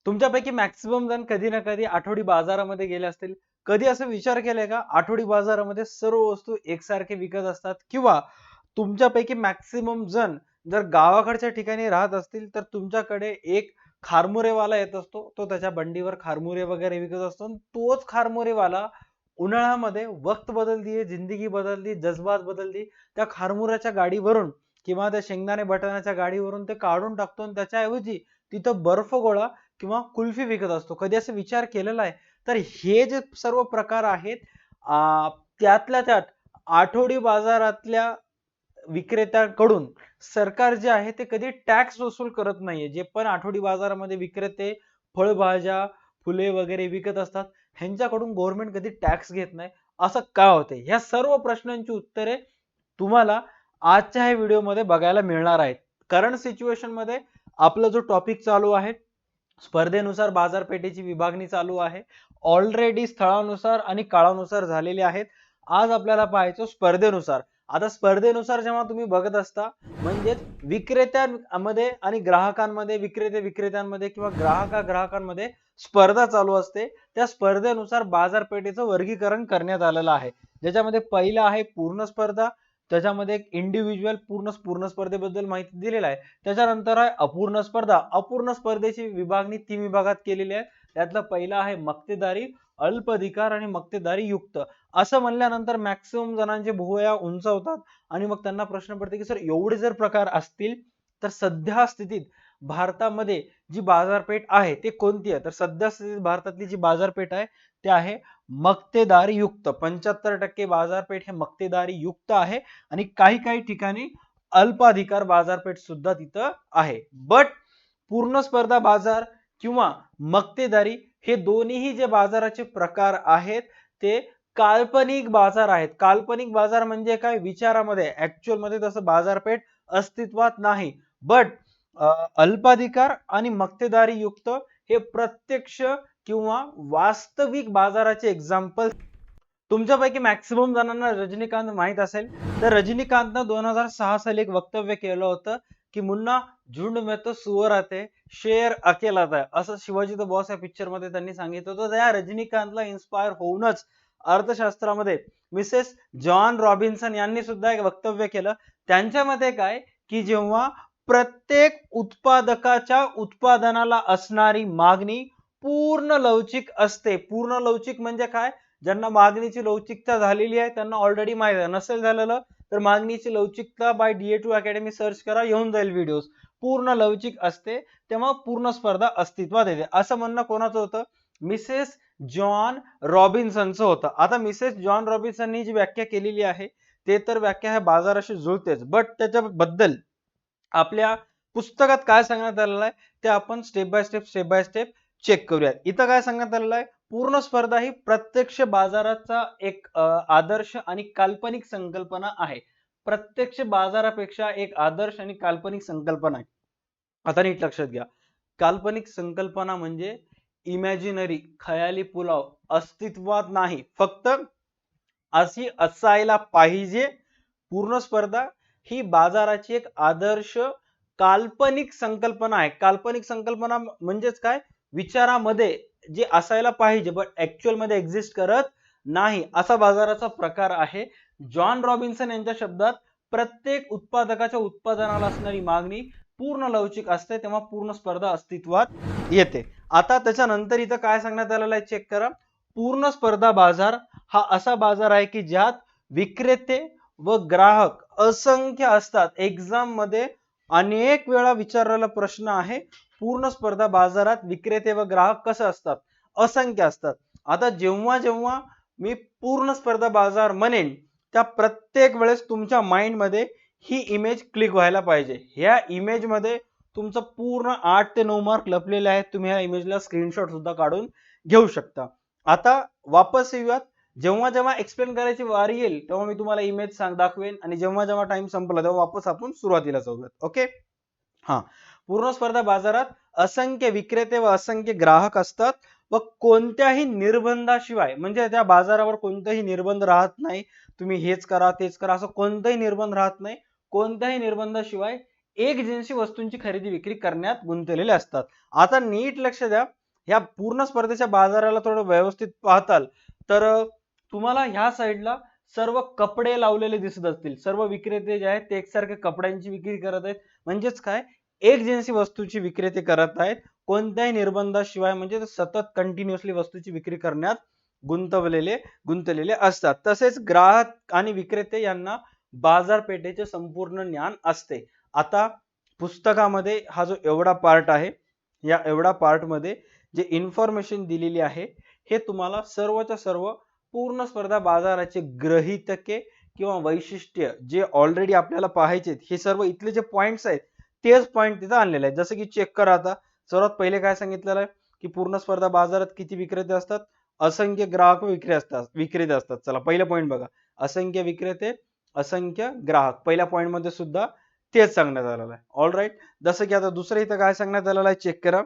तुमच्यापैकी मॅक्सिमम जण कधी ना कधी आठवडी बाजारामध्ये गेले असतील. कधी असं विचार केलाय का आठवडी बाजारामध्ये सर्व वस्तू एकसारखे विकत असतात? किंवा तुमच्यापैकी मॅक्सिमम जण जर गावाकडच्या ठिकाणी राहत असतील तर तुमच्याकडे एक खारमुरेवाला येत असतो, तो त्याच्या बंडीवर खारमुरे वगैरे विकत असतो आणि तोच खारमुरेवाला उन्हाळ्यामध्ये वक्त बदलतीये, जिंदगी बदलली, जज्बात बदलली, त्या खारमुऱ्याच्या गाडीवरून किंवा त्या शेंगदाणे बटाण्याच्या गाडीवरून ते काढून टाकतो आणि त्याच्याऐवजी तिथं बर्फ गोळा किंवा कुल्फी विकत असतो. कधी असा विचार केलेला आहे? तर हे जे सर्व प्रकार आहेत, त्यातल्या त्यात आठवडी बाजारातल्या विक्रेत्यांकडून सरकार जे आहे ते कधी टॅक्स वसूल करत नाहीये. जे पण आठवडी बाजारामध्ये विक्रेते फळभाज्या, फुले वगैरे विकत असतात, ह्यांच्याकडून गव्हर्नमेंट कधी टॅक्स घेत नाही. असं का होते? ह्या सर्व प्रश्नांची उत्तरे तुम्हाला आजच्या ह्या व्हिडिओमध्ये बघायला मिळणार आहेत. करंट सिच्युएशन मध्ये आपला जो टॉपिक चालू आहे, स्पर्धेनुसार बाजारपेठेची विभागणी चालू आहे. ऑलरेडी स्थळानुसार आणि काळानुसार झालेले आहेत. आज आपल्याला पाहायचं स्पर्धेनुसार. आता स्पर्धेनुसार जेव्हा तुम्ही बघत असता म्हणजे विक्रेत्यांमध्ये आणि ग्राहकांमध्ये, विक्रेत्यांमध्ये किंवा ग्राहकांमध्ये स्पर्धा चालू असते. त्या स्पर्धेनुसार बाजारपेठेचं वर्गीकरण करण्यात आलेलं आहे. ज्याच्यामध्ये पहिलं आहे पूर्ण स्पर्धा, त्याच्यामध्ये एक इंडिव्हिज्युअल पूर्ण स्पर्धेबद्दल माहिती दिलेला आहे. त्याच्यानंतर आहे अपूर्ण स्पर्धा. अपूर्ण स्पर्धेची विभागणी 3 विभागात केलेली आहे. त्यातलं पहिलं आहे मक्तेदारी, अल्प अधिकार आणि मक्तेदारी युक्त. असं म्हणल्यानंतर मॅक्सिमम जणांचे भुवया उंचावतात आणि मग त्यांना प्रश्न पडते की सर एवढे जर प्रकार असतील तर सध्या स्थितीत भारतामध्ये जी बाजारपेठ आहे ते कोणती आहे? तर सध्या स्थितीत भारतातली जी बाजारपेठ आहे ते आहे मक्तेदारी युक्त. 75% बाजारपेठ हे मक्तेदारी युक्त आहे आणि काही ठिकाणी अल्पाधिकार बाजारपेठ सुद्धा तिथं आहे. बट पूर्ण स्पर्धा बाजार किंवा मक्तेदारी हे दोन्ही जे बाजाराचे प्रकार आहेत ते काल्पनिक बाजार आहेत. काल्पनिक बाजार म्हणजे काय? विचारामध्ये, ऍक्च्युअल मध्ये तसं बाजारपेठ अस्तित्वात नाही. बट अल्पाधिकार आणि मक्तेदारी युक्त हे प्रत्यक्ष किंवा वास्तविक बाजाराचे एक्झाम्पल. तुमच्यापैकी मॅक्सिमम जणांना रजनीकांत माहित असेल. तर रजनीकांतनं 2006 साली एक वक्तव्य केलं होतं की मुन्ना झुंड में तो सुअर आते, शेर अकेला था, असं शिवाजी द बॉस या पिक्चर मध्ये त्यांनी सांगितलं होतं. त्या रजनीकांतला इन्स्पायर होऊनच अर्थशास्त्रामध्ये मिसेस जॉन रॉबिन्सन यांनी सुद्धा एक वक्तव्य केलं. त्यांच्यामध्ये काय की जेव्हा प्रत्येक उत्पादकाच्या उत्पादनाला असणारी मागणी पूर्ण लवचिक असते. पूर्ण लवचिक म्हणजे काय? ज्यांना मागणीची लवचिकता झालेली आहे त्यांना ऑलरेडी माहिती आहे. नसेल झालेलं तर मागणीची लवचिकता बाय DA2 अकॅडमी सर्च करा, येऊन जाईल व्हिडिओ. पूर्ण लवचिक असते तेव्हा पूर्ण स्पर्धा अस्तित्वात येते. असं म्हणणं कोणाचं होतं? मिसेस जॉन रॉबिन्सनचं होतं. आता मिसेस जॉन रॉबिन्सननी जी व्याख्या केलेली आहे ते तर व्याख्या ह्या बाजाराशी जुळतेच, बट त्याच्याबद्दल आपल्या पुस्तकात काय सांगण्यात आलेलं आहे ते आपण स्टेप बाय स्टेप चेक करूयात. इथं काय सांगण्यात आलेलं आहे? पूर्ण स्पर्धा ही प्रत्यक्ष बाजाराचा एक आदर्श आणि काल्पनिक संकल्पना आहे. प्रत्यक्ष बाजारापेक्षा एक आदर्श आणि काल्पनिक संकल्पना आहे. आता नीट लक्षात घ्या. काल्पनिक संकल्पना म्हणजे इमॅजिनरी, खयाली पुलाव, अस्तित्वात नाही, फक्त अशी असायला पाहिजे. पूर्ण स्पर्धा ही बाजाराची एक आदर्श काल्पनिक संकल्पना आहे. काल्पनिक संकल्पना म्हणजेच काय? विचारामध्ये जे असायला पाहिजे बट ऍक्च्युअल मध्ये एक्झिस्ट करत नाही, असा बाजाराचा प्रकार आहे. जॉन रॉबिन्सन यांच्या शब्दात प्रत्येक उत्पादकाच्या उत्पादनाला असणारी मागणी पूर्ण लवचिक असते तेव्हा पूर्ण स्पर्धा अस्तित्वात येते. आता त्याच्यानंतर इथं काय सांगण्यात आलेलं आहे चेक करा. पूर्ण स्पर्धा बाजार हा असा बाजार आहे की ज्यात विक्रेते व ग्राहक असंख्य असतात. एक्झाम मध्ये अनेक वेळा विचारलेला प्रश्न आहे. पूर्ण स्पर्धा बाजारात विक्रेते व ग्राहक कसं असतात? असंख्य असतात. आता जेव्हा जेव्हा मी पूर्ण स्पर्धा बाजार म्हणेन त्या प्रत्येक वेळेस तुमच्या माइंड मध्ये ही इमेज क्लिक व्हायला पाहिजे. ह्या इमेज मध्ये तुमचं पूर्ण 8 ते 9 मार्क लपलेले आहेत. तुम्ही ह्या इमेजला स्क्रीनशॉट सुद्धा काढून घेऊ शकता. आता वापस येऊयात. जेव्हा जेव्हा एक्सप्लेन करायची वारी येईल तेव्हा मी तुम्हाला इमेज दाखवेन आणि जेव्हा जेव्हा टाइम संपला तेव्हा वापस आपण सुरुवातीला जाऊयात. ओके. हा, पूर्ण स्पर्धा बाजारात असंख्य विक्रेते व असंख्य ग्राहक असतात व कोणत्याही निर्बंधाशिवाय, म्हणजे त्या बाजारावर कोणताही निर्बंध राहत नाही, तुम्ही हेच करा तेच करा असं कोणताही निर्बंध राहत नाही. कोणत्याही निर्बंधाशिवाय एक जिन्सी वस्तूंची खरेदी विक्री करण्यात गुंतलेले असतात. आता नीट लक्ष द्या. ह्या पूर्ण स्पर्धेच्या बाजाराला थोडं व्यवस्थित पाहताल तर तुम्हाला ह्या साईडला सर्व कपडे लावलेले दिसत असतील. सर्व विक्रेते जे आहेत ते एकसारखे कपड्यांची विक्री करत आहेत. म्हणजेच काय, एक जिन्सी वस्तूची विक्रेते करत आहेत. कोणत्याही निर्बंधाशिवाय, म्हणजे सतत कंटिन्युअसली वस्तूची विक्री करण्यात गुंतलेले असतात. तसेच ग्राहक आणि विक्रेते यांना बाजारपेठेचे संपूर्ण ज्ञान असते. आता पुस्तकामध्ये हा जो एवढा पार्ट आहे, या एवढा पार्ट मध्ये जे इन्फॉर्मेशन दिलेली आहे हे तुम्हाला सर्वच्या सर्व पूर्ण स्पर्धा बाजाराचे गृहीतके किंवा वैशिष्ट्य जे ऑलरेडी आपल्याला पाहायचे, हे सर्व इथले जे पॉइंट्स आहेत तेच पॉइंट तिथे आणलेले आहेत. जसं की चेक करा. आता सर्वात पहिले काय सांगितलेलं आहे की पूर्ण स्पर्धा बाजारात किती विक्रेते असतात? असंख्य ग्राहक व विक्रेते असतात. चला पहिला पॉइंट बघा, असंख्य विक्रेते, असंख्य ग्राहक. पहिल्या पॉइंट मध्ये सुद्धा तेच सांगण्यात आलेलं आहे. All right. जसं की आता दुसरं इथं काय सांगण्यात आलेलं आहे, चेक करा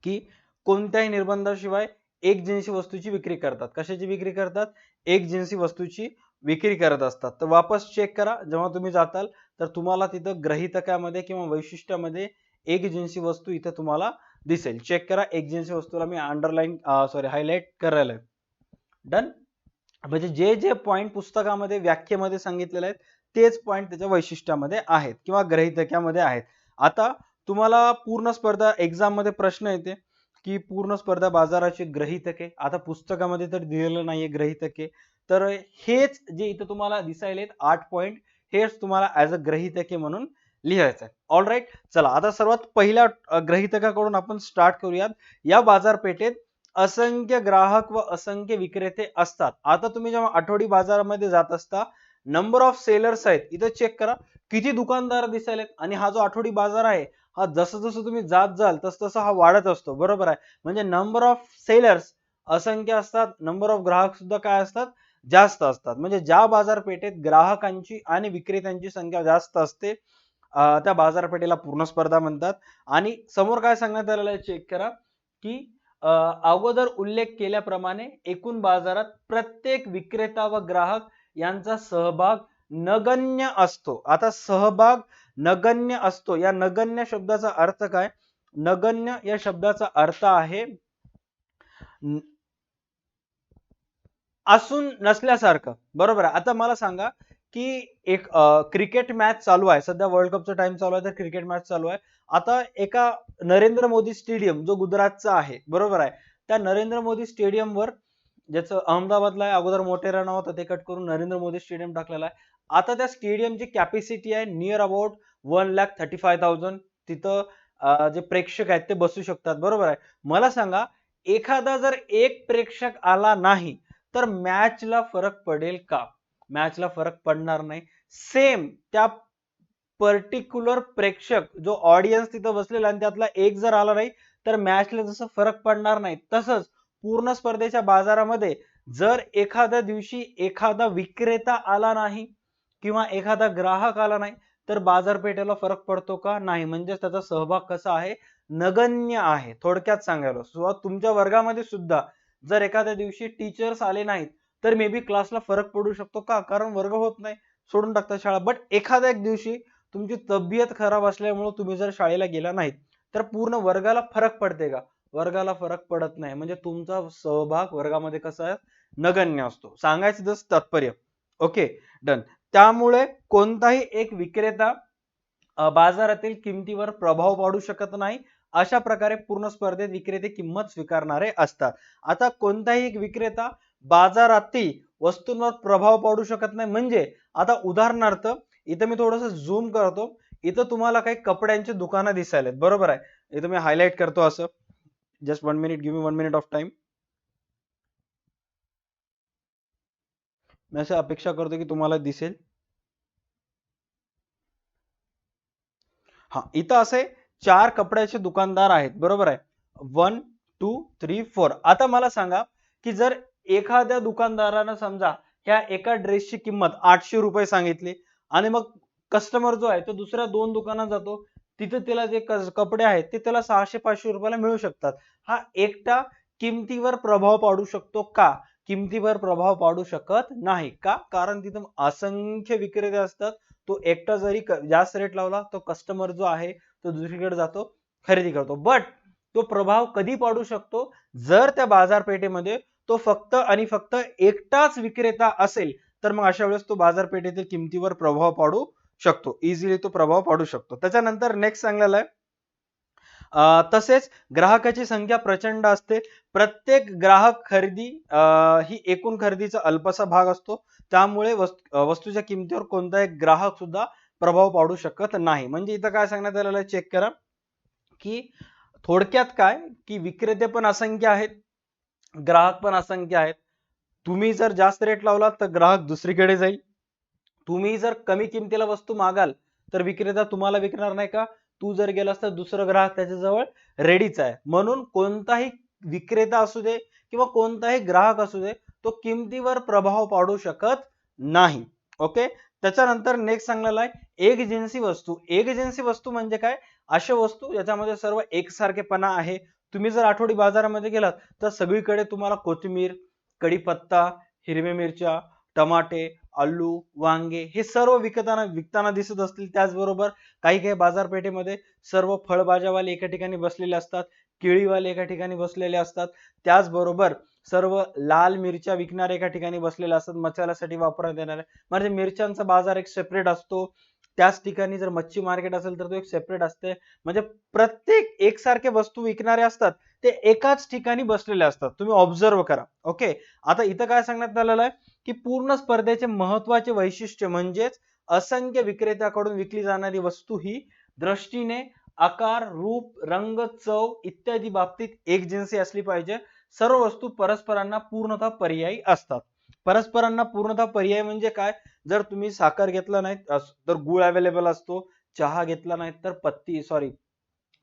की कोणत्याही निर्बंधाशिवाय एक जिन्सी वस्तूची विक्री करतात. कशाची विक्री करतात? एक जिन्सी वस्तूची विक्री करत असतात. तर वापस चेक करा, जेव्हा तुम्ही जाताल तर तुम्हाला तिथं गृहीतकामध्ये किंवा वैशिष्ट्यामध्ये एक जिन्सी वस्तू इथं तुम्हाला दिसेल. चेक करा, एक जिन्सी वस्तूला मी हायलाइट करायला. डन. म्हणजे जे जे पॉइंट पुस्तकामध्ये व्याख्येमध्ये सांगितलेले आहेत तेच पॉइंट त्याच्या वैशिष्ट्यामध्ये आहेत किंवा गृहीतकामध्ये आहेत. आता तुम्हाला पूर्ण स्पर्धा एक्झाम मध्ये प्रश्न येते की पूर्ण स्पर्धा बाजाराचे गृहीतके. आता पुस्तकामध्ये तर दिलेलं नाहीये गृहीतके, तर हेच जे इथं तुम्हाला दिसायलेत 8 पॉइंट, हेच तुम्हाला ऍज अ गृहीतके म्हणून लिहायचं आहे. All right. चला आता सर्वात पहिल्या गृहीतकाकडून आपण स्टार्ट करूयात. या बाजारपेठेत असंख्य ग्राहक व असंख्य विक्रेते असतात. आता तुम्ही जेव्हा आठवडी बाजारामध्ये जात असता, नंबर ऑफ सेलर्स आहेत, इथे चेक करा किती दुकानदार दिसायलेत. आणि हा जो आठवडी बाजार आहे हा जसं जसं तुम्ही जात जाल तसं तसं हा वाढत असतो, बरोबर आहे. म्हणजे नंबर ऑफ सेलर्स असंख्य असतात, नंबर ऑफ ग्राहक सुद्धा काय असतात? जास्त असतात. म्हणजे ज्या बाजारपेठेत ग्राहकांची आणि विक्रेत्यांची संख्या जास्त असते त्या बाजारपेठेला पूर्ण स्पर्धा म्हणतात. आणि समोर काय सांगण्यात आलेलं आहे, चेक करा की अगोदर उल्लेख केल्याप्रमाणे एकूण बाजारात प्रत्येक विक्रेता व ग्राहक यांचा सहभाग नगण्य असतो. आता सहभाग नगण्य असतो, या नगण्य शब्दाचा अर्थ काय? नगण्य या शब्दाचा अर्थ आहे असून नसल्यासारखं, बरोबर आहे. आता मला सांगा की एक क्रिकेट मॅच चालू आहे, सध्या वर्ल्ड कपचा टाइम चालू आहे तर क्रिकेट मॅच चालू आहे. आता एका नरेंद्र मोदी स्टेडियम जो गुजरातचा आहे, बरोबर आहे, त्या नरेंद्र मोदी स्टेडियम वर, ज्याचं अहमदाबादला आहे, अगोदर मोटेरा नाव होतं ते कट करून नरेंद्र मोदी स्टेडियम टाकलेला आहे. आता त्या स्टेडियमची कॅपॅसिटी आहे नियर अबाउट 1,35,000. तिथं जे प्रेक्षक आहेत ते बसू शकतात, बरोबर आहे. मला सांगा, एखादा जर एक प्रेक्षक आला नाही तर मॅचला फरक पडेल का? मॅचला फरक पडणार नाही. सेम त्या पर्टिक्युलर प्रेक्षक जो ऑडियन्स तिथं बसलेला आणि त्यातला एक जर आला नाही तर मॅचला जसं फरक पडणार नाही, तसंच पूर्ण स्पर्धेच्या बाजारामध्ये जर एखाद्या दिवशी एखादा विक्रेता आला नाही किंवा एखादा ग्राहक आला नाही तर बाजारपेठेला फरक पडतो का? नाही. म्हणजे त्याचा सहभाग कसा आहे? नगण्य आहे. थोडक्यात सांगायला तुमच्या वर्गामध्ये सुद्धा जर एखाद्या दिवशी टीचर्स आले नाहीत तर मे बी क्लासला फरक पडू शकतो का? कारण वर्ग होत नाही, सोडून टाकतात शाळा. बट एखाद्या एक दिवशी तुमची तब्येत खराब असल्यामुळे तुम्ही जर शाळेला गेला नाहीत तर पूर्ण वर्गाला फरक पडते का? वर्गाला फरक पडत नाही. म्हणजे तुमचा सहभाग वर्गामध्ये कसा आहे? नगण्य असतो. सांगायचं जस तात्पर्य. Okay, done. त्यामुळे कोणताही एक विक्रेता बाजारातील किमतीवर प्रभाव पाडू शकत नाही. अशा प्रकारे पूर्ण स्पर्धेत विक्रेते किंमत स्वीकारणारे असतात. आता कोणताही एक विक्रेता बाजारातील वस्तूंवर प्रभाव पाडू शकत नाही. म्हणजे आता उदाहरणार्थ इथं मी थोडस झूम करतो, इथं तुम्हाला काही कपड्यांची दुकानं दिसायला, बरोबर आहे. इथं मी हायलाइट करतो असं. Just 1 minute, give me 1 minute of time. मी असं अपेक्षा करतो की तुम्हाला दिसेल. हा, इथं असे 4 कपड्याचे दुकानदार आहेत, बरोबर आहे. 1 2 3 4. आता मला सांगा की जर एखाद्या दुकानदारानं समजा ह्या एका ड्रेसची किंमत 800 रुपये सांगितली आणि मग कस्टमर जो आहे तो दुसऱ्या 2 दुकानात जातो, तिथे त्याला जे कपडे आहेत ते त्याला 600-500 रुपयाला मिळू शकतात. हा एकटा किमतीवर प्रभाव पाडू शकतो का? किमतीवर प्रभाव पाडू शकत नाही. का? कारण तिथं असंख्य विक्रेते असतात. तो एकटा जरी जास्त रेट लावला तो कस्टमर जो आहे तो दुसरीकडे जातो, खरेदी करतो. बट तो प्रभाव कधी पाडू शकतो, जर त्या बाजारपेठेमध्ये तो फक्त आणि फक्त एकटाच विक्रेता असेल, तर मग अशा वेळेस तो बाजारपेठेतील किमतीवर प्रभाव पाडू शकतो, इझिली तो प्रभाव पाडू शकतो. त्याच्यानंतर नेक्स्ट सांगलेला आहे, तसेच ग्राहकाची संख्या प्रचंड असते. प्रत्येक ग्राहक खरेदी ही एकूण खरेदीचा अल्पसा भाग असतो. त्यामुळे वस्तूच्या किमतीवर कोणताही ग्राहक सुद्धा प्रभाव पाडू शकत नाही. म्हणजे इथं काय सांगण्यात आलेलं आहे, चेक करा, की थोडक्यात काय, की विक्रेते पण असंख्य आहेत, ग्राहक पण असंख्य आहेत. तुम्ही जर जास्त रेट लावला तर ग्राहक दुसरीकडे जाईल. तुम्ही जर कमी किमतीला वस्तू मागाल तर विक्रेता तुम्हाला विकणार नाही का? तू जर गेलास तर दुसरं ग्राहक त्याच्याजवळ रेडीच आहे. म्हणून कोणताही विक्रेता असू दे किंवा कोणताही ग्राहक असू दे, तो किमतीवर प्रभाव पाडू शकत नाही. ओके. त्याच्यानंतर नेक्स्ट सांगलेला आहे एक जिन्सी वस्तू. एक जिन्सी वस्तू म्हणजे काय? अशा वस्तू याच्यामध्ये सर्व एकसारखेपणा आहे. तुम्ही जर आठवडी बाजारामध्ये गेलात तर सगळीकडे तुम्हाला कोथिंबीर, कढीपत्ता, हिरव्या मिरच्या, टमाटे, आलू, वांगे हे सर्व विकताना दिसत असतील. त्याचबरोबर काही काही बाजारपेठेमध्ये सर्व फळभाज्यावाले एका ठिकाणी बसलेले असतात, केळीवाले एका ठिकाणी बसलेले असतात, त्याचबरोबर सर्व लाल मिरच्या विकणारे एका ठिकाणी बसलेले असतात, मसाल्यासाठी वापरण्यात येणारे. म्हणजे मिरच्यांचा बाजार एक सेपरेट असतो. त्याच ठिकाणी जर मच्छी मार्केट असेल तर तो एक सेपरेट असते. म्हणजे प्रत्येक एकसारखे वस्तू विकणारे असतात ते एकाच ठिकाणी बसलेले असतात. तुम्ही ऑब्झर्व करा. ओके. आता इथं काय सांगण्यात आलेलं आहे, की पूर्ण स्पर्धेचे महत्वाचे वैशिष्ट्य म्हणजेच असंख्य विक्रेत्याकडून विकली जाणारी वस्तू ही दृष्टीने, आकार, रूप, रंग, चव इत्यादी बाबतीत एकजिन्सी असली पाहिजे. सर्व वस्तू परस्परांना पूर्णतः पर्यायी असतात. परस्परांना पूर्णतः पर्याय म्हणजे काय? जर तुम्ही साखर घेतला नाही तर गुळ अवेलेबल असतो, चहा घेतला नाही तर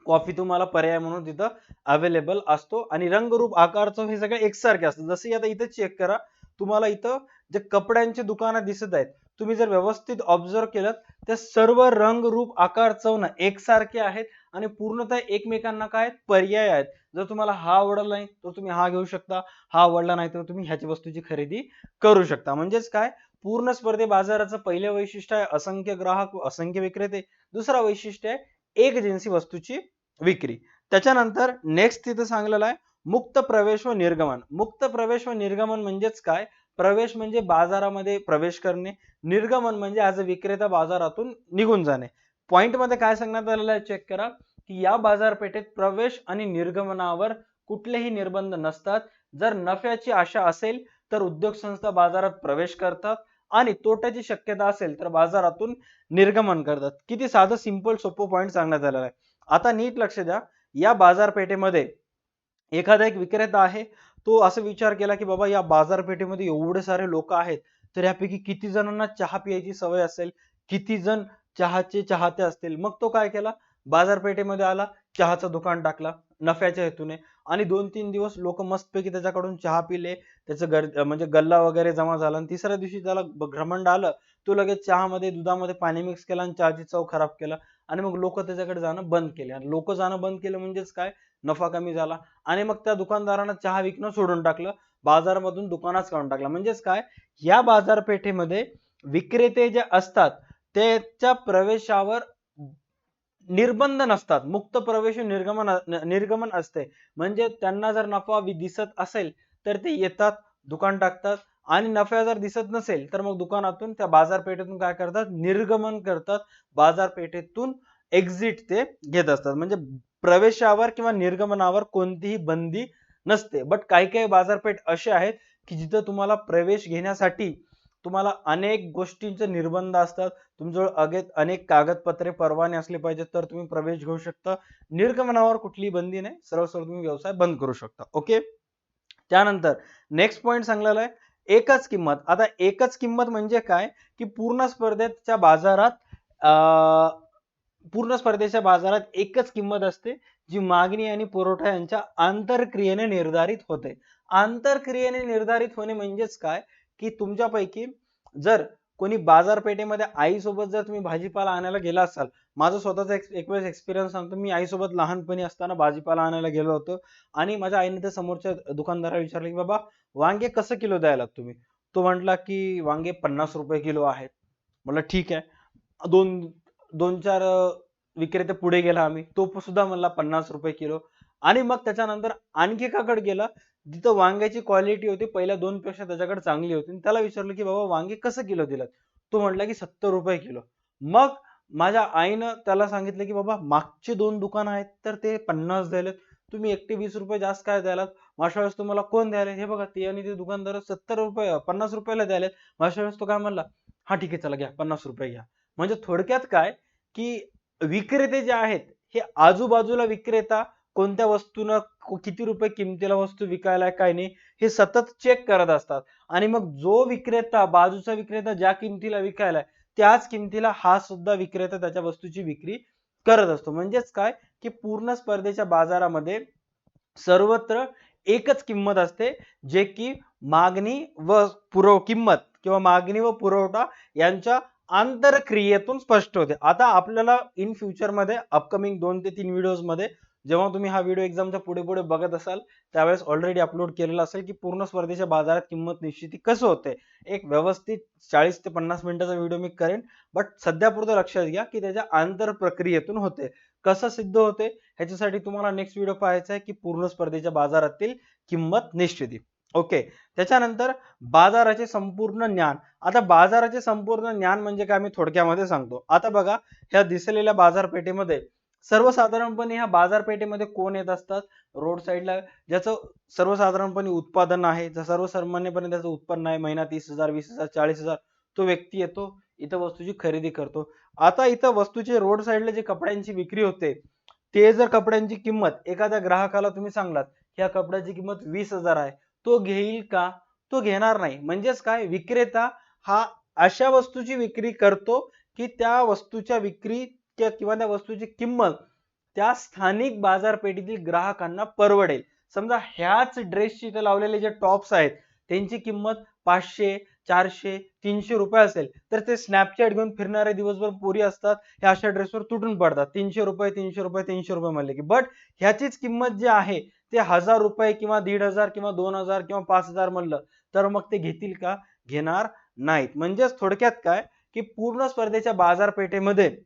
कॉफी तुम्हाला पर्याय म्हणून तिथं अवेलेबल असतो. आणि रंगरूप, आकार, चव हे सगळे एकसारखे असतात. जसे आता इथं चेक करा, तुम्हाला इथं जे कपड्यांची दुकानं दिसत आहेत, तुम्ही जर व्यवस्थित ऑब्झर्व केलं तर सर्व रंग, रूप, आकार, चव ना एकसारखे आहेत आणि पूर्णतः एकमेकांना काय पर्याय आहेत. जर तुम्हाला हा आवडला नाही तर तुम्ही हा घेऊ शकता, हा आवडला नाही तर तुम्ही ह्याची वस्तूची खरेदी करू शकता. म्हणजेच काय, पूर्ण स्पर्धे बाजाराचं पहिले वैशिष्ट्य आहे असंख्य ग्राहक, असंख्य विक्रेते. दुसरा वैशिष्ट्य आहे एक जिन्सी वस्तूची विक्री. त्याच्यानंतर नेक्स्ट तिथं सांगलेलं आहे मुक्त प्रवेश व निर्गमन. मुक्त प्रवेश व निर्गमन म्हणजेच काय? प्रवेश म्हणजे बाजारामध्ये प्रवेश करणे, निर्गमन म्हणजे ऍज अ विक्रेता बाजारातून निघून जाणे. पॉइंट मध्ये काय सांगण्यात आलेलं आहे, चेक करा, की या बाजारपेठेत प्रवेश आणि निर्गमनावर कुठलेही निर्बंध नसतात. जर नफ्याची आशा असेल तर उद्योग संस्था बाजारात प्रवेश करतात आणि तोट्याची शक्यता असेल तर बाजारातून निर्गमन करतात. किती साधं, सिंपल, सोपं पॉइंट सांगण्यात आलेला आहे. आता नीट लक्ष द्या, या बाजारपेठेमध्ये एखादा एक विक्रेता आहे, तो असं विचार केला की बाबा या बाजारपेठेमध्ये एवढे सारे लोक आहेत, तर यापैकी किती जणांना चहा पियाची सवय असेल, किती जण चहाचे चाहते असतील. मग तो काय केला, बाजारपेठेमध्ये आला, चहाचं दुकान टाकला नफ्याच्या हेतूने आणि 2-3 दिवस लोक मस्तपैकी त्याच्याकडून चहा पिले, त्याचं म्हणजे गल्ला वगैरे जमा झाला आणि तिसऱ्या दिवशी त्याला घमंड आलं, तो लगेच चहामध्ये, दुधामध्ये पाणी मिक्स केलं आणि चहाची चव खराब केलं आणि मग लोक त्याच्याकडे जाणं बंद केले. आणि लोक जाणं बंद केलं म्हणजेच काय, नफा कमी झाला आणि मग त्या दुकानदारानं चहा विकणं सोडून टाकलं, बाजारामधून दुकानच काढून टाकला. म्हणजेच काय, या बाजारपेठेमध्ये विक्रेते जे असतात त्याच्या प्रवेशावर निर्बंध नसतात. मुक्त प्रवेश निर्गमन असते. म्हणजे त्यांना जर नफा दिसत असेल तर ते येतात, दुकान टाकतात आणि नफा जर दिसत नसेल तर मग दुकानातून, त्या बाजारपेठेतून काय करतात, निर्गमन करतात. बाजारपेठेतून एक्झिट ते घेत असतात. म्हणजे प्रवेशावर किंवा निर्गमनावर कोणतीही बंदी नसते. बट काही काही बाजारपेठ असे आहेत की जिथं तुम्हाला प्रवेश घेण्यासाठी तुम्हाला अनेक गोष्टींचे निर्बंध असतात. तुमच्याजवळ अनेक कागदपत्रे, परवाने असले पाहिजेत तर तुम्ही प्रवेश घेऊ शकता. निर्गमनावर कुठलीही बंदी नाही, सरळ सरळ तुम्ही व्यवसाय बंद करू शकता. ओके. त्यानंतर नेक्स्ट पॉइंट सांगलेला आहे एकच किंमत. आता एकच किंमत म्हणजे काय, की पूर्ण स्पर्धेच्या बाजारात एकच किंमत असते, जी मागणी आणि पुरवठा यांच्या आंतरक्रियेने निर्धारित होते. आंतरक्रियेने निर्धारित होणे म्हणजेच काय, की तुमच्यापैकी जर कोणी बाजारपेठेमध्ये आईसोबत जर तुम्ही भाजीपाला आणायला गेला असाल, माझा स्वतःचा एक वेळेस एक्सपिरियन्स सांगतो. मी आईसोबत लहानपणी असताना भाजीपाला आणायला गेलो होतो आणि माझ्या आईने त्या समोरच्या दुकानदाराला विचारलं की बाबा वांगे कसं किलो द्यायला तुम्ही. तो म्हटला की वांगे 50 रुपये किलो आहेत. म्हटलं ठीक आहे. दोन दोन चार विक्रेते पुढे गेला, आम्ही तो सुद्धा म्हणला 50 रुपये किलो. आणि मग त्याच्यानंतर आणखी एकाकडे गेला, जिथं वांग्याची क्वालिटी होती पहिल्या 2 पेक्षा त्याच्याकडे चांगली होती. आणि त्याला विचारलं की बाबा वांगे कसं किलो दिलं? तो म्हटला की ₹70 किलो. मग माझ्या आईनं त्याला सांगितलं की बाबा मागचे 2 दुकानं आहेत तर ते 50 द्यायलेत. तुम्ही एकटे ₹20 जास्त काय द्यायलात? मागच्या वेळेस तुम्हाला कोण द्यायला? हे बघा ते आणि ते दुकानदार ₹70 ₹50 ला द्यायलेत. मागच्या वेळेस तो काय म्हणला? "हां, ठीक आहे चला घ्या ₹50 घ्या." म्हणजे थोडक्यात काय, की विक्रेते जे आहेत, हे आजूबाजूला विक्रेता कोणत्या वस्तूनं किती रुपये किमतीला वस्तू विकायला काय नाही हे सतत चेक करत असतात. आणि मग जो विक्रेता बाजूचा विक्रेता ज्या किमतीला विकायलाय त्याच किमतीला हा सुद्धा विक्रेता त्याच्या वस्तूची विक्री करत असतो. म्हणजेच काय, की पूर्ण स्पर्धेच्या बाजारामध्ये सर्वत्र एकच किंमत असते, जे की मागणी व किंमत किंवा मागणी व पुरवठा यांच्या आंतरक्रियेतून स्पष्ट होते. आता आपल्याला इन फ्युचरमध्ये अपकमिंग 2 ते 3 व्हिडिओजमध्ये जेव्हा तुम्ही हा व्हिडिओ एक्झामच्या पुढे बघत असाल त्यावेळेस ऑलरेडी अपलोड केलेला असेल, की पूर्ण स्पर्धेच्या बाजारात किंमत निश्चिती कसं होते. एक व्यवस्थित 40 ते 50 मिनिटाचा व्हिडिओ मी करेन. बट सध्यापुरतं लक्षात घ्या, की त्याच्या आंतर प्रक्रियेतून होते. कसं सिद्ध होते ह्याच्यासाठी तुम्हाला नेक्स्ट व्हिडिओ पाहायचा आहे, की पूर्ण स्पर्धेच्या बाजारातील किंमत निश्चिती. ओके. त्याच्यानंतर बाजाराचे संपूर्ण ज्ञान. आता बाजाराचे संपूर्ण ज्ञान म्हणजे काय मी थोडक्यामध्ये सांगतो. आता बघा ह्या दिसलेल्या बाजारपेठेमध्ये सर्वसाधारणपणे ह्या बाजारपेठेमध्ये कोण येत असतात? रोड साईडला ज्याचं सर्वसाधारणपणे उत्पादन आहे, सर्वसामान्यपणे त्याचं उत्पन्न आहे, महिना 30,000, 20,000, 40,000 तो व्यक्ती येतो, इथं वस्तूची खरेदी करतो. आता इथं वस्तूचे रोड साईडला जे कपड्यांची विक्री होते, ते जर कपड्यांची किंमत एखाद्या ग्राहकाला तुम्ही सांगलात, ह्या कपड्याची किंमत 20,000 आहे, तो घेईल का? तो घेणार नाही. म्हणजेच काय, विक्रेता हा अशा वस्तूची विक्री करतो, की त्या वस्तूच्या विक्री किंवा त्या वस्तूची किंमत त्या स्थानिक बाजारपेठेतील ग्राहकांना परवडेल. समजा ह्याच ड्रेसची इथे लावलेले जे टॉप्स आहेत त्यांची किंमत 500, 400, ₹300 असेल तर ते स्नॅपचॅट घेऊन फिरणारे दिवसभर पोरी असतात, हे अशा ड्रेसवर तुटून पडतात. ₹300, ₹300, ₹300 म्हणले की. बट ह्याचीच किंमत जी आहे ते ₹1000 किंवा 1500 किंवा 2000 किंवा 5000 म्हणलं तर मग ते घेतील का? घेणार नाहीत. म्हणजेच थोडक्यात काय, की पूर्ण स्पर्धेच्या बाजारपेठेमध्ये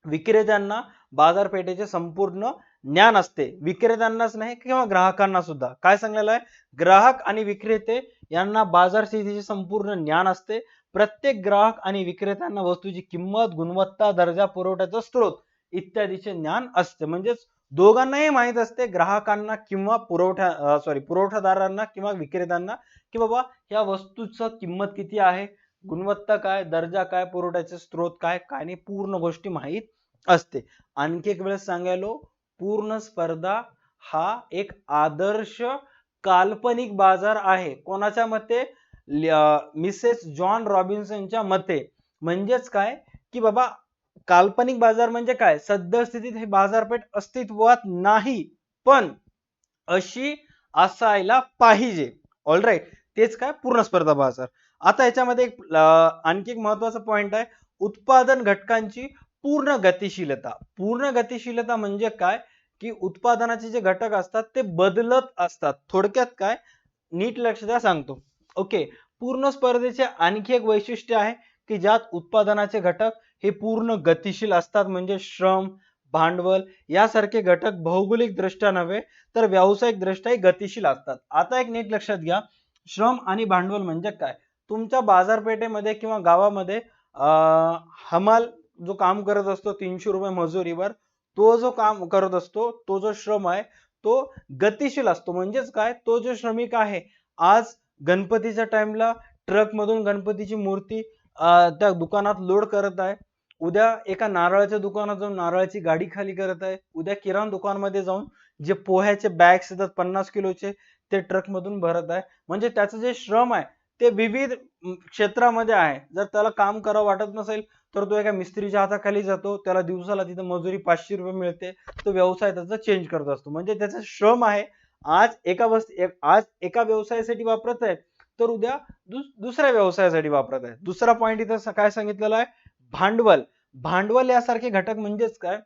विक्रेत्यांना बाजारपेठेचे संपूर्ण ज्ञान असते. विक्रेत्यांनाच नाही किंवा ग्राहकांना सुद्धा. काय सांगलेलं आहे? ग्राहक आणि विक्रेते यांना बाजार स्थितीचे संपूर्ण ज्ञान असते. प्रत्येक ग्राहक आणि विक्रेत्यांना वस्तूची किंमत, गुणवत्ता, दर्जा, पुरवठ्याचा स्रोत इत्यादीचे ज्ञान असते. म्हणजेच दोघांनाही माहित असते, ग्राहकांना किंवा पुरवठादारांना किंवा विक्रेत्यांना, की बाबा या वस्तूचं किंमत किती आहे, गुणवत्ता काय, दर्जा काय, पुरवठ्याचे स्रोत काय, काय नाही पूर्ण गोष्टी माहित असते. आणखी एक वेळेस सांगायलो, पूर्ण स्पर्धा हा एक आदर्श काल्पनिक बाजार आहे. कोणाच्या मते? मिसेस जॉन रॉबिन्सनच्या मते. म्हणजेच काय, की बाबा काल्पनिक बाजार म्हणजे काय? सद्यस्थितीत हे बाजारपेठ अस्तित्वात नाही, पण अशी असायला पाहिजे. ऑलराईट. तेच काय? पूर्ण स्पर्धा बाजार. आता याच्यामध्ये एक आणखी एक महत्वाचा पॉइंट आहे, उत्पादन घटकांची पूर्ण गतिशीलता. पूर्ण गतिशीलता म्हणजे काय, की उत्पादनाचे जे घटक असतात ते बदलत असतात. थोडक्यात काय, नीट लक्ष द्या सांगतो. ओके. पूर्ण स्पर्धेचे आणखी एक वैशिष्ट्य आहे, की ज्यात उत्पादनाचे घटक हे पूर्ण गतिशील असतात. म्हणजे श्रम, भांडवल यासारखे घटक भौगोलिक दृष्ट्या नव्हे तर व्यावसायिक दृष्ट्याही गतिशील असतात. आता एक नीट लक्षात घ्या, श्रम आणि भांडवल म्हणजे काय? तुमच्या बाजारपेठेमध्ये किंवा गावामध्ये हमाल जो काम करत असतो ₹300 मजुरीवर, तो जो काम करत असतो, तो जो श्रम आहे तो गतिशील असतो. म्हणजेच काय, तो जो श्रमिक आहे आज गणपतीच्या टाइमला ट्रक मधून गणपतीची मूर्ती त्या दुकानात लोड करत आहे, उद्या एका नारळाच्या दुकानात जाऊन नारळाची गाडी खाली करत आहे, उद्या किराणा दुकानमध्ये जाऊन जे पोह्याचे बॅग्स येतात 50 किलोचे ते ट्रक मधून भरत आहे. म्हणजे त्याचं जे श्रम आहे ते विविध क्षेत्रामध्ये आहे. जर त्याला काम करावं वाटत नसेल तर तो एका मिस्त्रीच्या हाताखाली जातो, त्याला दिवसाला तिथं मजुरी ₹500 मिळते, तो व्यवसाय त्याचा चेंज करत असतो. म्हणजे त्याचं श्रम आहे आज आज एका व्यवसायासाठी वापरत आहे तर उद्या दुसऱ्या व्यवसायासाठी वापरत आहे. दुसरा पॉइंट इथं काय सांगितलेला आहे? भांडवल. भांडवल यासारखे घटक म्हणजेच काय?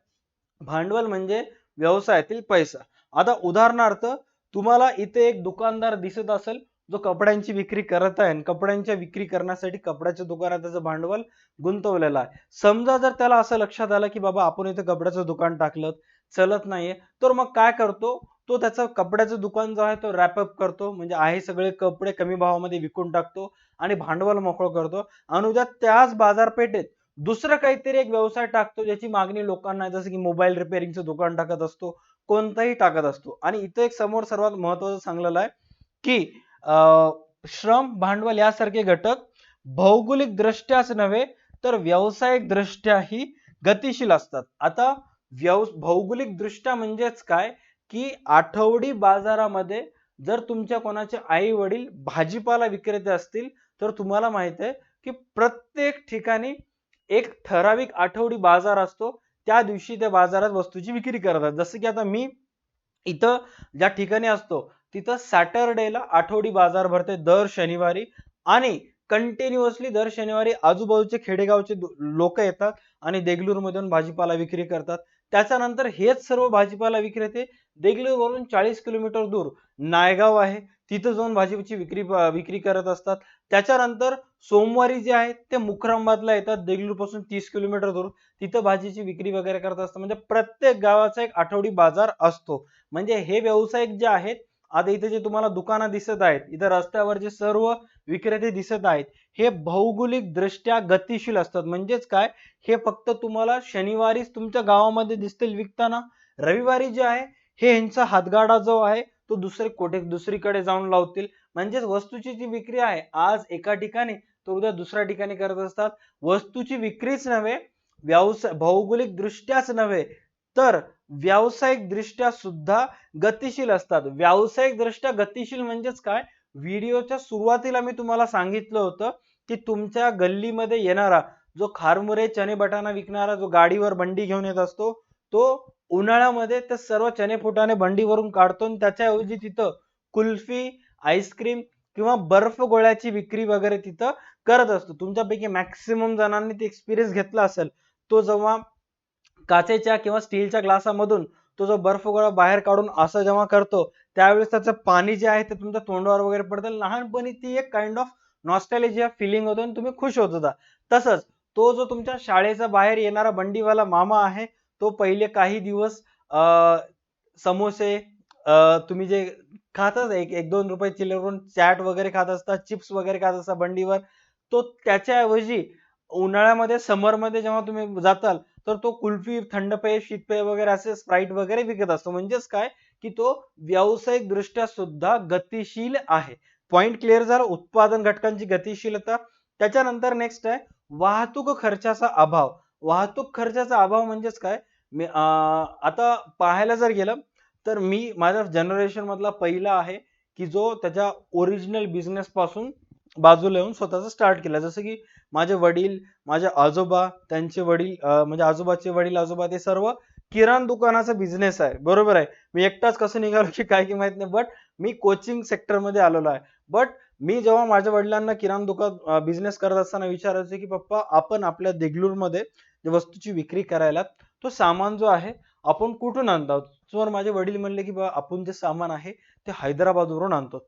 भांडवल म्हणजे व्यवसायातील पैसा. आता उदाहरणार्थ तुम्हाला इथे एक दुकानदार दिसत असेल जो कपड्यांची विक्री करत आहे आणि कपड्यांच्या विक्री करण्यासाठी कपड्याच्या दुकानात त्याचं भांडवल गुंतवलेलं आहे. समजा जर त्याला असं लक्षात आलं की बाबा आपण इथे कपड्याचं दुकान टाकलं, चलत नाहीये, तर मग काय करतो? तो त्याचं कपड्याचं दुकान जो आहे तो रॅपअप करतो, म्हणजे आहे सगळे कपडे कमी भावामध्ये विकून टाकतो आणि भांडवल मोकळं करतो आणि उद्या त्याच बाजारपेठेत दुसरं काहीतरी एक व्यवसाय टाकतो ज्याची मागणी लोकांना आहे, जसं की मोबाईल रिपेअरिंगचं दुकान टाकत असतो, कोणताही टाकत असतो. आणि इथं एक समोर सर्वात महत्वाचं सांगलेलं आहे की श्रम भांडवल यासारखे घटक भौगोलिक दृष्ट्याच नव्हे तर व्यावसायिक दृष्ट्याही गतिशील असतात. आता भौगोलिक दृष्ट्या म्हणजेच काय की आठवडी बाजारामध्ये जर तुमच्या कोणाचे आई वडील भाजीपाला विक्रेते असतील तर तुम्हाला माहित आहे की प्रत्येक ठिकाणी एक ठराविक आठवडी बाजार असतो, त्या दिवशी त्या बाजारात वस्तूची विक्री करतात. जसं की आता मी इथं ज्या ठिकाणी असतो तिथं सॅटरडेला आठवडी बाजार भरते दर शनिवारी आणि कंटिन्युअसली दर शनिवारी आजूबाजूचे खेडेगावचे लोक येतात आणि देगलूर मधून भाजीपाला विक्री करतात. त्याच्यानंतर हेच सर्व भाजीपाला विक्रेते देगलूर वरून 40 किलोमीटर दूर नायगाव आहे तिथं जाऊन भाजीची विक्री करत असतात. त्याच्यानंतर सोमवारी जे आहे ते मुक्रामबादला येतात देगलूर पासून 30 किलोमीटर दूर, तिथं भाजीची विक्री वगैरे करत असतात. म्हणजे प्रत्येक गावाचा एक आठवडी बाजार असतो. म्हणजे हे व्यावसायिक जे आहेत, आता इथे जे तुम्हाला दुकानं दिसत आहेत, इथं रस्त्यावर जे सर्व विक्रेते दिसत आहेत, हे भौगोलिक दृष्ट्या गतिशील असतात. म्हणजेच काय, हे फक्त तुम्हाला शनिवारीच तुमच्या गावामध्ये दिसतील विकताना, रविवारी जे आहे हे यांचा हातगाडा जो आहे तो दुसरीकडे जाऊन लावतील. म्हणजेच वस्तूची जी विक्री आहे आज एका ठिकाणी तो उद्या दुसऱ्या ठिकाणी करत असतात. वस्तूची विक्रीच नव्हे, भौगोलिक दृष्ट्याच नव्हे तर व्यावसायिक दृष्ट्या सुद्धा गतिशील असतात. व्यावसायिक दृष्ट्या गतिशील म्हणजेच काय, व्हिडिओच्या सुरुवातीला मी तुम्हाला सांगितलं होतं की तुमच्या गल्लीमध्ये येणारा जो खारमुरे चणे बटाणा विकणारा जो गाडीवर बंडी घेऊन येत असतो, तो उन्हाळ्यामध्ये ते सर्व चणे फुटाणे बंडीवरून काढतो आणि त्याच्याऐवजी तिथं कुल्फी, आईस्क्रीम किंवा बर्फ गोळ्याची विक्री वगैरे तिथं करत असतो. तुमच्यापैकी मॅक्सिमम जणांनी ते एक्सपिरियन्स घेतला असेल. तो जेव्हा काचेच्या किंवा स्टीलच्या ग्लासामधून तो जो बर्फ गोळा बाहेर काढून असं जेव्हा करतो त्यावेळेस त्याचं पाणी जे आहे ते तुमच्या तोंडावर वगैरे पडतं. लहानपणी ती एक काइंड ऑफ नॉस्टॅल्जिया फिलिंग होतं आणि तुम्ही खुश होत होता. तसंच तो जो तुमच्या शाळेचा बाहेर येणारा बंडीवाला मामा आहे, तो पहिले काही दिवस समोसे तुम्ही जे खातात एक एक 2 रुपये चिल्लरवरून चॅट वगैरे खात असतात, चिप्स वगैरे खात असतात बंडीवर, तो त्याच्याऐवजी उन्हाळ्यामध्ये समरमध्ये जेव्हा तुम्ही जाताल तर तो कुल्फी, थंड पेय, शीतपेय वगैरे असे स्प्राईट वगैरे विकत असतो. म्हणजेच काय की तो व्यावसायिक दृष्ट्या सुद्धा गतिशील आहे. पॉइंट क्लिअर झाला, उत्पादन घटकांची गतिशीलता. त्याच्यानंतर नेक्स्ट आहे वाहतूक खर्चाचा अभाव. वाहतूक खर्चाचा अभाव म्हणजेच काय, मी आता पाहायला जर गेलं तर मी माझ्या जनरेशन मधला पहिला आहे की जो त्याच्या ओरिजिनल बिझनेस पासून बाजूला येऊन स्वतःचा स्टार्ट केला. जसं की माझे वडील, माझे आजोबा, त्यांचे वडील म्हणजे आजोबाचे वडील आजोबा ते सर्व किराणा दुकानाचा बिझनेस आहे. बरोबर आहे. मी एकटाच कसं निघालो की काय की माहित नाही, बट मी कोचिंग सेक्टर मध्ये आलेलो आहे. बट मी जेव्हा माझ्या वडिलांना किराणा दुकान बिझनेस करत असताना विचारायचे की पप्पा आपण आपल्या देगलूर मध्ये वस्तूची विक्री करायला तो सामान जो आहे आपण कुठून आणतो? तर माझे वडील म्हणले की बा आपण जे सामान आहे ते हैदराबादवरून आणतो.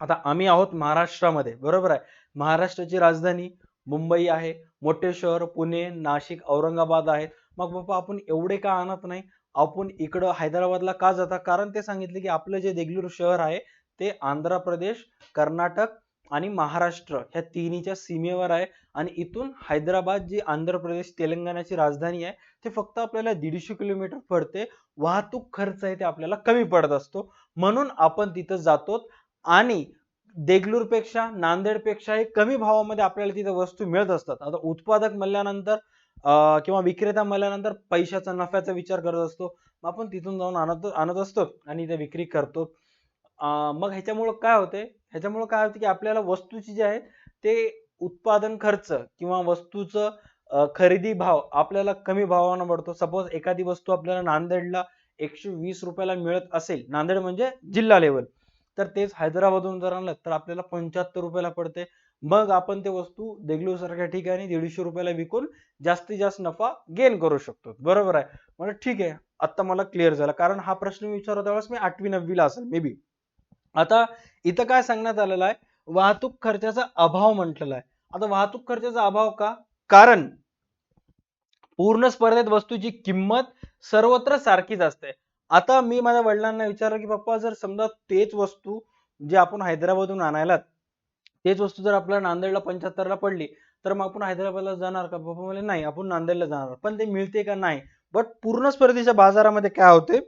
आता आम्ही आहोत महाराष्ट्रामध्ये, बरोबर आहे. महाराष्ट्राची राजधानी मुंबई आहे, मोठे शहर पुणे, नाशिक, औरंगाबाद आहेत. मग बाबा आपण एवढे का आणत नाही, आपण इकडं हैदराबादला का जाता? कारण ते सांगितले की आपलं जे देगलूर शहर आहे ते आंध्र प्रदेश, कर्नाटक आणि महाराष्ट्र ह्या तिन्हीच्या सीमेवर आहे आणि इथून हैदराबाद जी आंध्र प्रदेश तेलंगणाची राजधानी आहे ते फक्त आपल्याला 150 किलोमीटर पडते. वाहतूक खर्च आहे ते आपल्याला कमी पडत असतो, म्हणून आपण तिथं जातो आणि देगलूर पेक्षा नांदेड पेक्षा कमी भावामध्ये आपल्याला तिथे वस्तू मिळत असतात. आता उत्पादक म्हणल्यानंतर किंवा विक्रेता म्हणल्यानंतर पैशाचा नफ्याचा विचार करत असतो. आपण तिथून जाऊन आणत असतो आणि इथे विक्री करतो. मग ह्याच्यामुळे काय होते, की आपल्याला वस्तूची जे आहे ते उत्पादन खर्च किंवा वस्तूचं खरेदी भाव आपल्याला कमी भावानं पडतो. सपोज एखादी वस्तू आपल्याला नांदेडला 120 रुपयाला मिळत असेल, नांदेड म्हणजे जिल्हा लेवल, तर तेच हैदराबादहून जर आणलं तर आपल्याला 75 रुपयाला पडते. मग आपण ते वस्तू देगलूर सारख्या ठिकाणी 150 रुपयाला विकून जास्तीत जास्त नफा गेन करू शकतो. बरोबर आहे. म्हणजे ठीक आहे, आता मला क्लिअर झालं, कारण हा प्रश्न मी विचारला त्यावेळेस मी 8वी-9वी ला असेल मे बी. आता इथं काय सांगण्यात आलेलं आहे, वाहतूक खर्चाचा अभाव म्हटलेला आहे. आता वाहतूक खर्चाचा अभाव का? कारण पूर्ण स्पर्धेत वस्तूची किंमत सर्वत्र सारखीच असते. आता मी माझ्या वडिलांना विचारलं की पप्पा जर समजा तेच वस्तू जे आपण हैदराबादहून आणायला तेच वस्तू जर आपल्याला नांदेडला 75ला पडली तर मग आपण हैदराबादला जाणार का? पप्पा म्हणले नाही आपण नांदेडला जाणार. पण ते मिळते का? नाही. बट पूर्ण स्पर्धेच्या बाजारामध्ये काय होते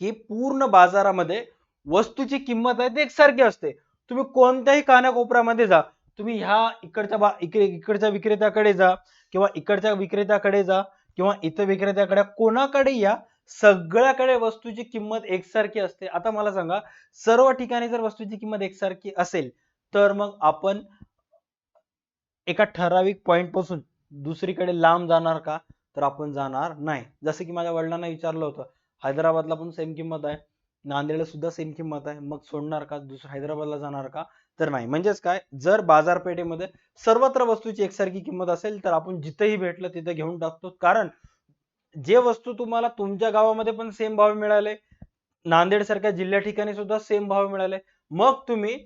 की पूर्ण बाजारामध्ये वस्तूची किंमत आहे ती एकसारखी असते. तुम्ही कोणत्याही कानाकोपऱ्यामध्ये जा, तुम्ही ह्या इकडच्या विक्रेत्याकडे जा किंवा इकडच्या विक्रेत्याकडे जा किंवा इथं विक्रेत्याकडे कोणाकडे या, सगळ्याकडे वस्तूची किंमत एकसारखी असते. आता मला सांगा, सर्व ठिकाणी जर वस्तूची किंमत एकसारखी असेल तर मग आपण एका ठराविक पॉइंट पासून दुसरीकडे लांब जाणार का? तर आपण जाणार नाही. जसं की माझ्या वडिलांना विचारलं होतं, हैदराबादला पण सेम किंमत आहे, नांदेडला सुद्धा सेम किंमत आहे, मग सोडणार का? दुसऱ्या हैदराबादला जाणार का? तर नाही. म्हणजेच काय, जर बाजारपेठेमध्ये सर्वत्र वस्तूची एकसारखी किंमत असेल तर आपण जिथेही भेटलं तिथे घेऊन टाकतो. कारण जे वस्तू तुम्हाला तुमच्या गावामध्ये पण सेम भाव मिळाले, नांदेड सारख्या जिल्ह्या ठिकाणी सुद्धा सेम भाव मिळाले, मग तुम्ही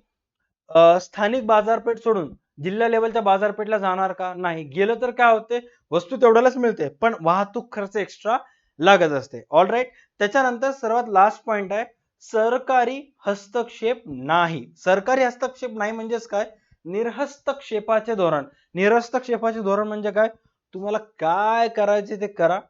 स्थानिक बाजारपेठ सोडून जिल्हा लेवलच्या बाजारपेठला जाणार का? नाही. गेलं तर काय होते, वस्तू तेवढ्यालाच मिळते पण वाहतूक खर्च एक्स्ट्रा लागत असते. All right. त्याच्यानंतर सर्वात लास्ट पॉइंट आहे, सरकारी हस्तक्षेप नाही. सरकारी हस्तक्षेप नाही म्हणजेच काय, निरहस्तक्षेपाचे धोरण. निरहस्तक्षेपाचे धोरण म्हणजे काय, तुम्हाला काय करायचे ते करा,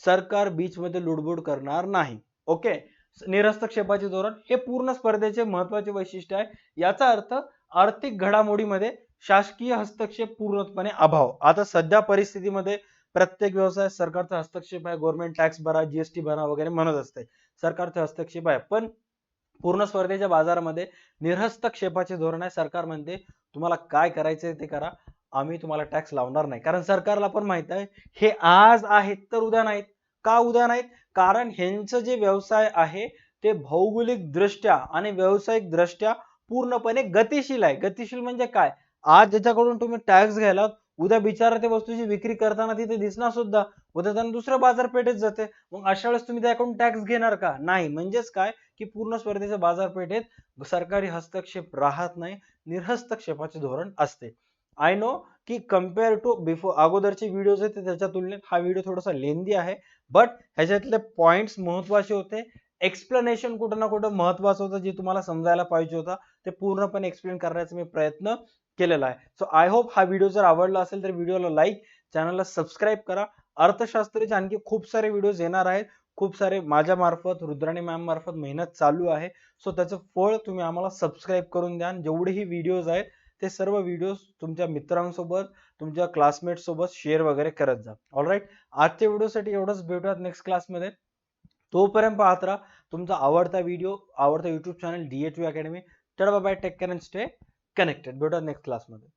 सरकार बीच मध्ये लुडबुड करणार नाही. ओके. निरहस्तक्षेपाचे धोरण हे पूर्ण स्पर्धेचे महत्वाचे वैशिष्ट्य आहे. याचा अर्थ आर्थिक घडामोडीमध्ये शासकीय हस्तक्षेप पूर्णपणे अभाव. आता सध्या परिस्थितीमध्ये प्रत्येक व्यवसाय सरकारचा हस्तक्षेप आहे, गव्हर्नमेंट टॅक्स भरा, जीएसटी भरा वगैरे म्हणत असते, सरकारचा हस्तक्षेप आहे. पण पूर्ण स्पर्धेच्या बाजारामध्ये निरहस्तक्षेपाचे धोरण आहे. सरकार म्हणते तुम्हाला काय करायचंय ते करा, आम्ही तुम्हाला टॅक्स लावणार नाही. कारण सरकारला पण माहित आहे हे आज आहेत तर उद्या नाहीत. का उद्या नाहीत? कारण ह्यांचं जे व्यवसाय आहे ते भौगोलिक दृष्ट्या आणि व्यावसायिक दृष्ट्या पूर्णपणे गतिशील आहे. गतिशील म्हणजे काय, आज ज्याच्याकडून तुम्ही टॅक्स घ्यायला, उद्या बिचारा ते वस्तूची विक्री करताना तिथे दिसणार सुद्धा, उद्या त्यांना दुसऱ्या बाजारपेठेत जाते. मग अशा वेळेस तुम्ही त्याकडून टॅक्स घेणार का? नाही. म्हणजेच काय की पूर्ण स्पर्धेच्या बाजारपेठेत सरकारी हस्तक्षेप राहत नाही, निरहस्तक्षेपाचे धोरण असते. आय नो की कम्पेअर टू बिफोर अगोदरचे व्हिडिओज आहेत त्याच्या तुलनेत हा व्हिडिओ थोडासा लेंदी आहे, बट ह्याच्यातले पॉइंट्स महत्वाचे होते. एक्सप्लेनेशन कुठं ना कुठं महत्वाचं होतं, जे तुम्हाला समजायला पाहिजे होता ते पूर्णपणे एक्सप्लेन करण्याचा मी प्रयत्न केलेला आहे. सो आय होप हा व्हिडिओ जर आवडला असेल तर व्हिडिओला लाईक, चॅनलला सबस्क्राईब करा. अर्थशास्त्राचे आणखी खूप सारे व्हिडिओज येणार आहेत, खूप सारे माझ्या मार्फत, रुद्राणी मॅम मार्फत मेहनत चालू आहे. सो त्याचं फळ तुम्ही आम्हाला सबस्क्राईब करून द्या. जेवढेही व्हिडिओज आहेत ते सर्व व्हिडिओज तुमच्या मित्रांसोबत, तुमच्या क्लासमेट सोबत शेअर वगैरे करत जा. ऑलराईट. आजच्या व्हिडिओसाठी एवढंच. भेटूयात नेक्स्ट क्लासमध्ये. तोपर्यंत पाहत राहा तुमचा आवडता व्हिडिओ, आवडता युट्यूब चॅनल DHV अकॅडमी. चला bye, take care and stay connected. भेटूयात नेक्स्ट क्लासमध्ये.